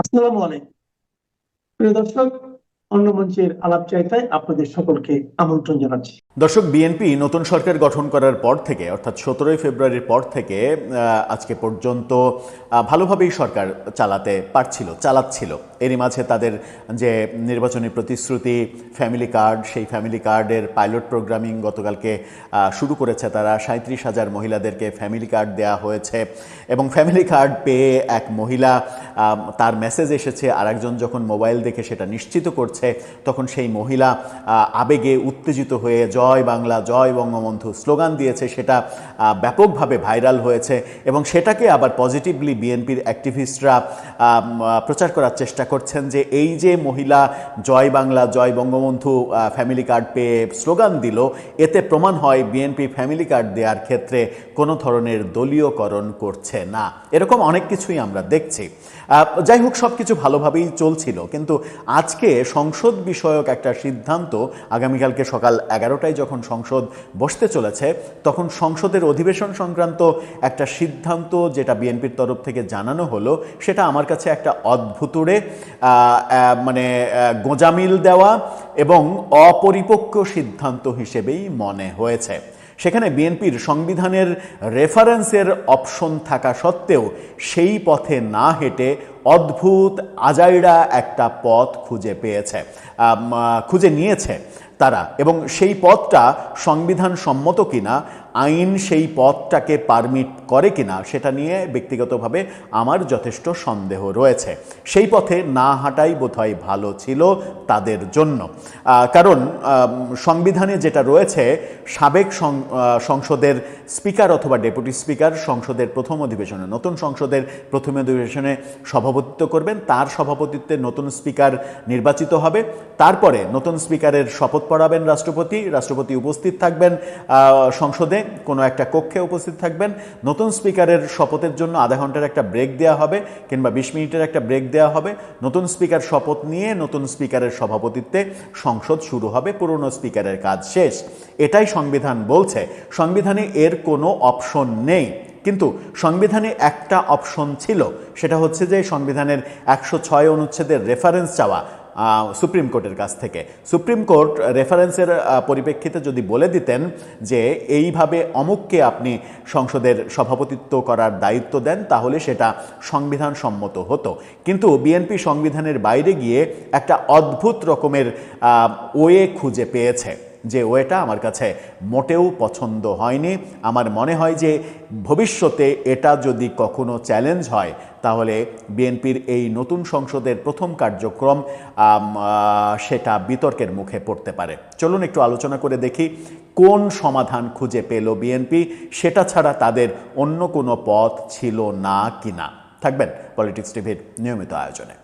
আসসালামু আলাইকুম প্রিয় দর্শক, অন্য মঞ্চের আলাপচারিতায় আপনাদের সকলকে আমন্ত্রণ জানাচ্ছি। দর্শক, বিএনপি নতুন সরকার গঠন করার পর থেকে অর্থাৎ 17ই ফেব্রুয়ারির পর থেকে আজকে পর্যন্ত ভালোভাবেই সরকার চালাচ্ছিল। এরই মাঝে তাদের যে নির্বাচনী প্রতিশ্রুতি ফ্যামিলি কার্ড, সেই ফ্যামিলি কার্ডের পাইলট প্রোগ্রামিং গতকালকে শুরু করেছে তারা। 37,000 মহিলাদেরকে ফ্যামিলি কার্ড দেওয়া হয়েছে এবং ফ্যামিলি কার্ড পেয়ে এক মহিলা, তার মেসেজ এসেছে, আরেকজন যখন মোবাইল দেখে সেটা নিশ্চিত করছে তখন সেই মহিলা আবেগে উত্তেজিত হয়ে জয় বাংলা, জয় বঙ্গবন্ধু স্লোগান দিয়েছে। সেটা ব্যাপকভাবে ভাইরাল হয়েছে এবং সেটাকে আবার পজিটিভলি বিএনপির অ্যাক্টিভিস্টরা প্রচার করার চেষ্টা করছেন যে এই যে মহিলা জয় বাংলা, জয় বঙ্গবন্ধু ফ্যামিলি কার্ড পেয়ে স্লোগান দিল, এতে প্রমাণ হয় বিএনপি ফ্যামিলি কার্ড দেওয়ার ক্ষেত্রে কোনো ধরনের দলীয়করণ করছে না। এরকম অনেক কিছুই আমরা দেখছি। যাই হোক, সব কিছু ভালোভাবেই চলছিল, কিন্তু আজকে সংসদ বিষয়ক একটা সিদ্ধান্ত, আগামীকালকে সকাল 11টায় যখন সংসদ বসতে চলেছে তখন সংসদের অধিবেশন সংক্রান্ত একটা সিদ্ধান্ত যেটা বিএনপির তরফ থেকে জানানো হলো, সেটা আমার কাছে একটা অদ্ভুতুড়ে গোঁজামিল দেওয়া এবং অপরিপক্ক সিদ্ধান্ত হিসেবেই মনে হয়েছে। সেখানে বিএনপির সংবিধানের রেফারেন্সের অপশন থাকা সত্ত্বেও সেই পথে না হেঁটে অদ্ভুত আজাইরা একটা পথ খুঁজে নিয়েছে তারা, এবং সেই পথটা সংবিধান সম্মত কিনা, আইন সেই পথটাকে পারমিট করে কিনা সেটা নিয়ে ব্যক্তিগতভাবে আমার যথেষ্ট সন্দেহ রয়েছে। সেই পথে না হাঁটাই বোধহয় ভালো ছিল তাদের জন্য। কারণ সংবিধানে যেটা রয়েছে, সাবেক সংসদের স্পিকার অথবা ডেপুটি স্পিকার সংসদের প্রথম অধিবেশনে, নতুন সংসদের প্রথম অধিবেশনে সভাপতিত্ব করবেন। তার সভাপতিত্বে নতুন স্পিকার নির্বাচিত হবে। তারপরে নতুন স্পিকারের শপথ পড়াবেন রাষ্ট্রপতি উপস্থিত থাকবেন, সংসদে কোনো একটা কক্ষে উপস্থিত থাকবেন। নতুন স্পিকারের শপথের জন্য আধা ঘন্টার একটা ব্রেক দেওয়া হবে কিংবা 20 মিনিটের একটা ব্রেক দেওয়া হবে। নতুন স্পিকার শপথ নিয়ে নতুন স্পিকারের সভাপতিত্বে সংসদ শুরু হবে, পুরনো স্পিকারের কাজ শেষ। এটাই সংবিধান বলছে। সংবিধানে এর কোনো অপশন নেই, কিন্তু সংবিধানে একটা অপশন ছিল, সেটা হচ্ছে যে সংবিধানের 106 অনুচ্ছেদের রেফারেন্স চাওয়া সুপ্রিম কোর্টের কাছ থেকে। সুপ্রিম কোর্ট রেফারেন্সের পরিপ্রেক্ষিতে যদি বলে দিতেন যে এইভাবে অমুককে আপনি সংসদের সভাপতিত্ব করার দায়িত্ব দেন, তাহলে সেটা সংবিধান সম্মত হতো। কিন্তু বিএনপি সংবিধানের বাইরে গিয়ে একটা অদ্ভুত রকমের ওয়ে খুঁজে পেয়েছে, যে ওয়েটা আমার কাছে মোটেও পছন্দ হয়নি। আমার মনে হয় যে ভবিষ্যতে এটা যদি কখনো চ্যালেঞ্জ হয় তাহলে বিএনপির এই নতুন সংসদের প্রথম কার্যক্রম সেটা বিতর্কের মুখে পড়তে পারে। চলুন একটু আলোচনা করে দেখি কোন সমাধান খুঁজে পেল বিএনপি, সেটা ছাড়া তাদের অন্য কোনো পথ ছিল না কিনা। থাকবেন পলিটিক্স টিভির নিয়মিত আয়োজনে।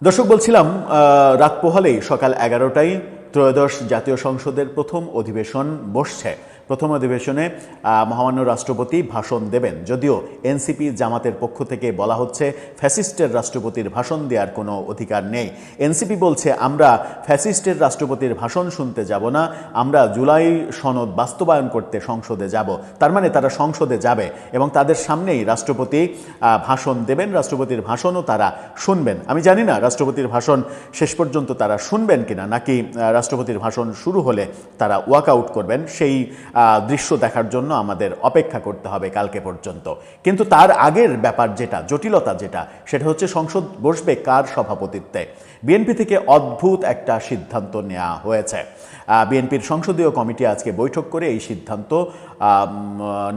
দর্শক, বলছিলাম রাত পোহালেই সকাল 11টায় ত্রয়োদশ জাতীয় সংসদের প্রথম অধিবেশন বসছে। প্রথম অধিবেশনে মহামান্য রাষ্ট্রপতি ভাষণ দেবেন। যদিও এনসিপি জামাতের পক্ষ থেকে বলা হচ্ছে ফ্যাসিস্টের রাষ্ট্রপতির ভাষণ দেওয়ার কোনো অধিকার নেই। এনসিপি বলছে আমরা ফ্যাসিস্টের রাষ্ট্রপতির ভাষণ শুনতে যাব না, আমরা জুলাই সনদ বাস্তবায়ন করতে সংসদে যাব। তার মানে তারা সংসদে যাবে এবং তাদের সামনেই রাষ্ট্রপতি ভাষণ দেবেন, রাষ্ট্রপতির ভাষণও তারা শুনবেন। আমি জানি না রাষ্ট্রপতির ভাষণ শেষ পর্যন্ত তারা শুনবেন কিনা, নাকি রাষ্ট্রপতির ভাষণ শুরু হলে তারা ওয়াকআউট করবেন। সেই দৃশ্য দেখার জন্য আমাদের অপেক্ষা করতে হবে কালকে পর্যন্ত। কিন্তু তার আগের ব্যাপার যেটা, জটিলতা যেটা, সেটা হচ্ছে সংসদ বসবে কার সভাপতিত্বে। বিএনপি থেকে অদ্ভুত একটা সিদ্ধান্ত নেওয়া হয়েছে। বিএনপির সংসদীয় কমিটি আজকে বৈঠক করে এই সিদ্ধান্ত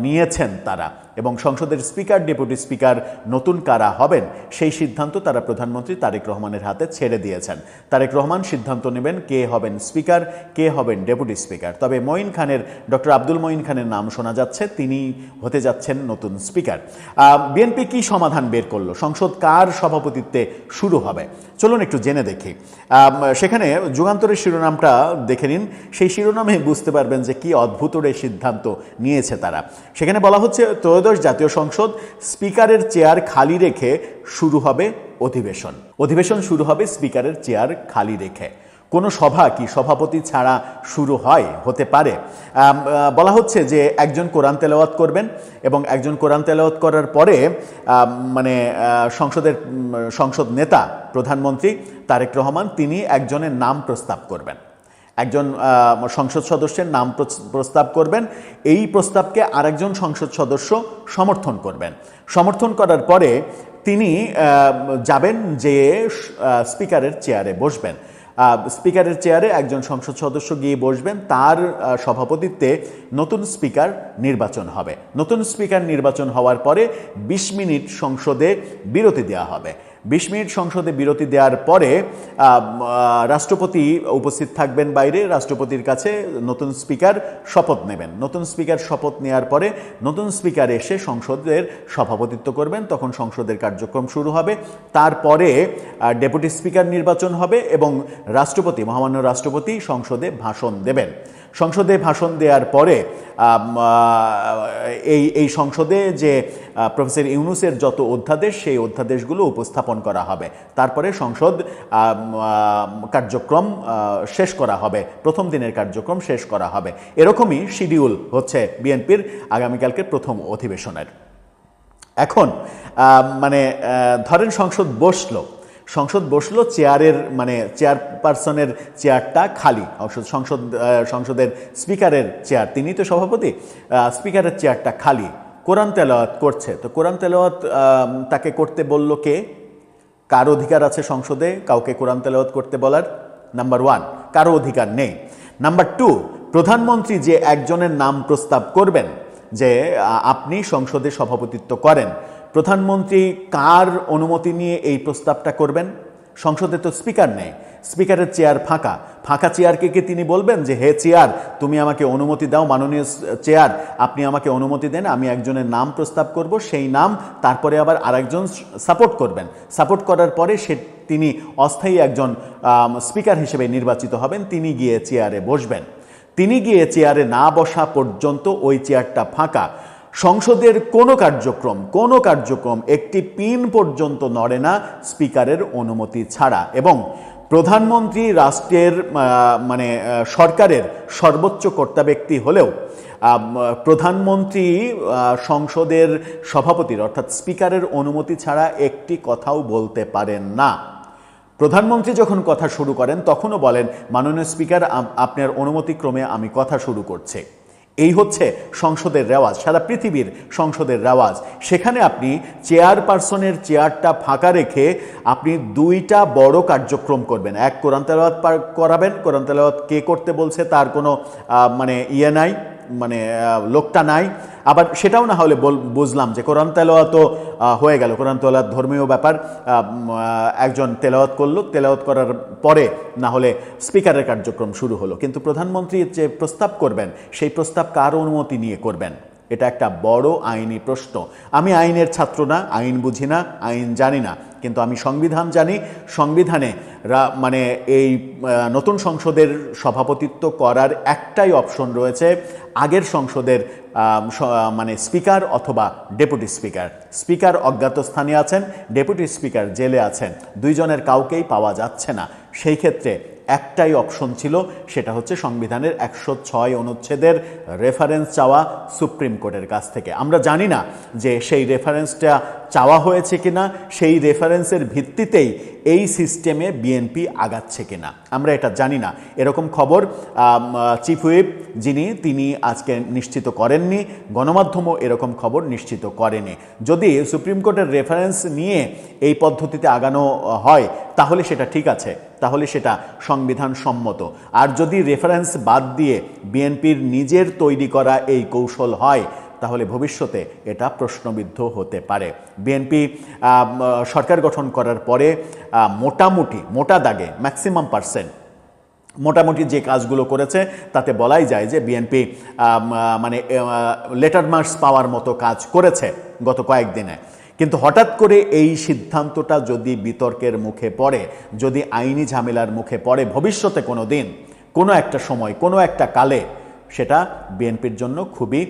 নিয়েছেন তারা, এবং সংসদের স্পিকার, ডেপুটি স্পিকার নতুন কারা হবেন সেই সিদ্ধান্ত তারা প্রধানমন্ত্রী তারেক রহমানের হাতে ছেড়ে দিয়েছেন। তারেক রহমান সিদ্ধান্ত নেবেন কে হবেন স্পিকার, কে হবেন ডেপুটি স্পিকার। তবে ডক্টর আব্দুল মঈন খানের নাম শোনা যাচ্ছে, তিনি হতে যাচ্ছেন নতুন স্পিকার। বিএনপি কি সমাধান বের করলো, সংসদ কার সভাপতিত্বে শুরু হবে, চলুন একটু জেনে দেখি। সেখানে যুগান্তরের শিরোনামটা দেখে নিন, সেই শিরোনামে বুঝতে পারবেন যে কি অদ্ভুত সিদ্ধান্ত নিয়েছে তারা। সেখানে বলা হচ্ছে ত্রয়োদশ জাতীয় সংসদ স্পিকারের চেয়ার খালি রেখে শুরু হবে অধিবেশন শুরু হবে স্পিকারের চেয়ার খালি রেখে। কোনো সভা কি সভাপতি ছাড়া শুরু হতে পারে? বলা হচ্ছে যে একজন কোরআন তেলাওয়াত করবেন এবং একজন কোরআন তেলাওয়াত করার পরে সংসদ নেতা প্রধানমন্ত্রী তারেক রহমান তিনি একজনের নাম প্রস্তাব করবেন, একজন সংসদ সদস্যের নাম প্রস্তাব করবেন। এই প্রস্তাবকে আরেকজন সংসদ সদস্য সমর্থন করবেন। সমর্থন করার পরে তিনি যাবেন যে স্পিকারের চেয়ারে বসবেন। স্পিকারের চেয়ারে একজন সংসদ সদস্য গিয়ে বসবেন, তার সভাপতিত্বে নতুন স্পিকার নির্বাচন হবে। নতুন স্পিকার নির্বাচন হওয়ার পরে 20 মিনিট সংসদে বিরতি দেওয়া হবে। 20 মিনিট সংসদে বিরতি দেওয়ার পরে রাষ্ট্রপতি উপস্থিত থাকবেন বাইরে। রাষ্ট্রপতির কাছে নতুন স্পিকার শপথ নেবেন। নতুন স্পিকার শপথ নেওয়ার পরে নতুন স্পিকার এসে সংসদের সভাপতিত্ব করবেন। তখন সংসদের কার্যক্রম শুরু হবে। তারপরে ডেপুটি স্পিকার নির্বাচন হবে এবং মহামান্য রাষ্ট্রপতি সংসদে ভাষণ দেবেন। সংসদে ভাষণ দেওয়ার পরে এই সংসদে যে প্রফেসর ইউনূসের যত অধ্যাদেশ, সেই অধ্যাদেশগুলো উপস্থাপন করা হবে। তারপরে সংসদ কার্যক্রম শেষ করা হবে, প্রথম দিনের কার্যক্রম শেষ করা হবে। এরকমই শিডিউল হচ্ছে বিএনপির আগামীকালকের প্রথম অধিবেশনের। এখন ধরেন সংসদ বসলো চেয়ারপারসনের চেয়ারটা খালি, সংসদের স্পিকারের চেয়ার, তিনি তো সভাপতি, স্পিকারের চেয়ারটা খালি, কোরআন তেলাওয়াত করছে। তো কোরআন তেলাওয়াত তাকে করতে বলল কে? কার অধিকার আছে সংসদে কাউকে কোরআন তেলাওয়াত করতে বলার? নাম্বার 1, কারো অধিকার নেই। নাম্বার 2, প্রধানমন্ত্রী যে একজনের নাম প্রস্তাব করবেন যে আপনি সংসদে সভাপতিত্ব করেন, প্রধানমন্ত্রী কার অনুমতি নিয়ে এই প্রস্তাবটা করবেন? সংসদে তো স্পিকার নেই, স্পিকারের চেয়ার ফাঁকা চেয়ারকে কি তিনি বলবেন যে হে চেয়ার তুমি আমাকে অনুমতি দাও, মাননীয় চেয়ার আপনি আমাকে অনুমতি দেন, আমি একজনের নাম প্রস্তাব করব, সেই নাম তারপরে আবার আরেকজন সাপোর্ট করবেন, সাপোর্ট করার পরে তিনি অস্থায়ী একজন স্পিকার হিসেবে নির্বাচিত হবেন, তিনি গিয়ে চেয়ারে বসবেন। তিনি গিয়ে চেয়ারে না বসা পর্যন্ত ওই চেয়ারটা ফাঁকা। সংসদের কোনো কার্যক্রম একটি পিন পর্যন্ত নড়ে না স্পিকারের অনুমতি ছাড়া। এবং প্রধানমন্ত্রী রাষ্ট্রের সরকারের সর্বোচ্চ কর্তা ব্যক্তি হলেও প্রধানমন্ত্রী সংসদের সভাপতির অর্থাৎ স্পিকারের অনুমতি ছাড়া একটি কথাও বলতে পারেন না। প্রধানমন্ত্রী যখন কথা শুরু করেন তখনও বলেন মাননীয় স্পিকার আপনার অনুমতিক্রমে আমি কথা শুরু করছি। এই হচ্ছে সংসদের রেওয়াজ, সারা পৃথিবীর সংসদের রেওয়াজ। সেখানে আপনি চেয়ারপারসনের চেয়ারটা ফাঁকা রেখে আপনি 2টা বড় কার্যক্রম করবেন। এক, কোরআন তেলাওয়াত করাবেন। কোরআন তেলাওয়াত কে করতে বলছে তার কোনো নাই, লোকটা নাই। আবার সেটাও না হলে বুঝলাম যে কোরআন তেলাওয়াতও হয়ে গেল, কোরআন তেলাওয়াত ধর্মীয় ব্যাপার, একজন তেলাওয়াত করলো, তেলাওয়াত করার পরে না হলে স্পিকারের কার্যক্রম শুরু হলো। কিন্তু প্রধানমন্ত্রী যে প্রস্তাব করবেন সেই প্রস্তাব কার অনুমতি নিয়ে করবেন? এটা একটা বড় আইনি প্রশ্ন। আমি আইনের ছাত্র না, আইন বুঝি না, আইন জানি না, কিন্তু আমি সংবিধান জানি। সংবিধানে এই নতুন সংসদের সভাপতিত্ব করার একটাই অপশন রয়েছে, আগের সংসদের স্পিকার অথবা ডেপুটি স্পিকার। স্পিকার অজ্ঞাত স্থানে আছেন, ডেপুটি স্পিকার জেলে আছেন, দুইজনের কাউকেই পাওয়া যাচ্ছে না। সেই ক্ষেত্রে একটাই অপশন ছিল, সেটা হচ্ছে সংবিধানের 106 অনুচ্ছেদের রেফারেন্স চাওয়া সুপ্রিম কোর্টের কাছ থেকে। আমরা জানি না যে সেই রেফারেন্সটা চাওয়া হয়েছে কিনা, সেই রেফারেন্সের ভিত্তিতেই এই সিস্টেমে বিএনপি আগাচ্ছে কিনা আমরা এটা জানি না। এরকম খবর চিফ হুইপ তিনি আজকে নিশ্চিত করেননি, গণমাধ্যমও এরকম খবর নিশ্চিত করেনি। যদি সুপ্রিম কোর্টের রেফারেন্স নিয়ে এই পদ্ধতিতে আগানো হয় তাহলে সেটা ঠিক আছে, তাহলে সেটা সংবিধান সম্মত। আর যদি রেফারেন্স বাদ দিয়ে বিএনপির নিজের তৈরি করা এই কৌশল হয় তাহলে ভবিষ্যতে এটা প্রশ্নবিদ্ধ হতে পারে। বিএনপি সরকার গঠন করার পরে মোটা দাগে ম্যাক্সিমাম পার্সেন্ট মোটামুটি যে কাজগুলো করেছে তাতে বলাই যায় যে বিএনপি লেটার মার্কস পাওয়ার মতো কাজ করেছে গত কয়েকদিনে। কিন্তু হঠাৎ করে এই সিদ্ধান্তটা যদি বিতর্কের মুখে পড়ে, যদি আইনি ঝামেলার মুখে পড়ে ভবিষ্যতে কোনো দিন, কোনো একটা সময়, কোনো একটা কালে, সেটা বিএনপির জন্য খুবই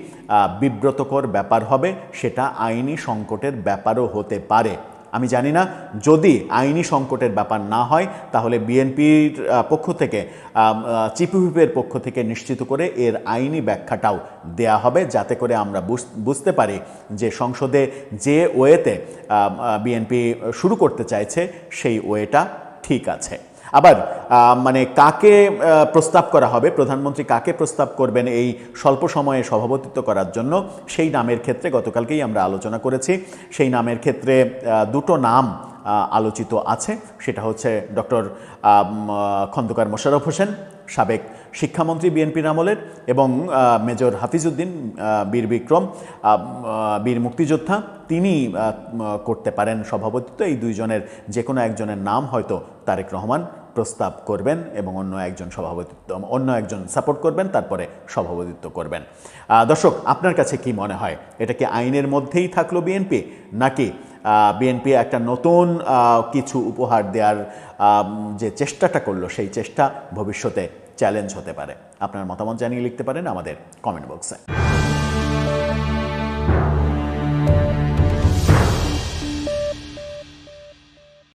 বিব্রতকর ব্যাপার হবে, সেটা আইনি সংকটের ব্যাপারও হতে পারে। আমি জানি না, যদি আইনি সংকটের ব্যাপার না হয় তাহলে বিএনপির পক্ষ থেকে চিফ হুইপের পক্ষ থেকে নিশ্চিত করে এর আইনি ব্যাখ্যাটাও দেয়া হবে, যাতে করে আমরা বুঝতে পারি যে সংসদে যে ওয়েতে বিএনপি শুরু করতে চাইছে সেই ওয়েটা ঠিক আছে। আবার মানে কাকে প্রস্তাব করা হবে, প্রধানমন্ত্রী কাকে প্রস্তাব করবেন এই স্বল্প সময়ে সভাপতিত্ব করার জন্য, সেই নামের ক্ষেত্রে গতকালকেই আমরা আলোচনা করেছি। সেই নামের ক্ষেত্রে দুটো নাম আলোচিত আছে। সেটা হচ্ছে ডক্টর খন্দকার মোশাররফ হোসেন, সাবেক শিক্ষামন্ত্রী বিএনপির আমলের, এবং মেজর হাফিজউদ্দিন বীর বিক্রম, বীর মুক্তিযোদ্ধা, তিনি করতে পারেন সভাপতিত্ব। এই দুইজনের যে কোনো একজনের নাম হয়তো তারেক রহমান প্রস্তাব করবেন এবং অন্য একজন সাপোর্ট করবেন, তারপরে সভাপতিত্ব করবেন। দর্শক, আপনার কাছে কি মনে হয়, এটা কি আইনের মধ্যেই থাকলো বিএনপি, নাকি বিএনপি একটা নতুন কিছু উপহার দেওয়ার যে চেষ্টাটা করলো সেই চেষ্টা ভবিষ্যতে চ্যালেঞ্জ হতে পারে? আপনার মতামত জানিয়ে লিখতে পারেন আমাদের কমেন্ট বক্সে।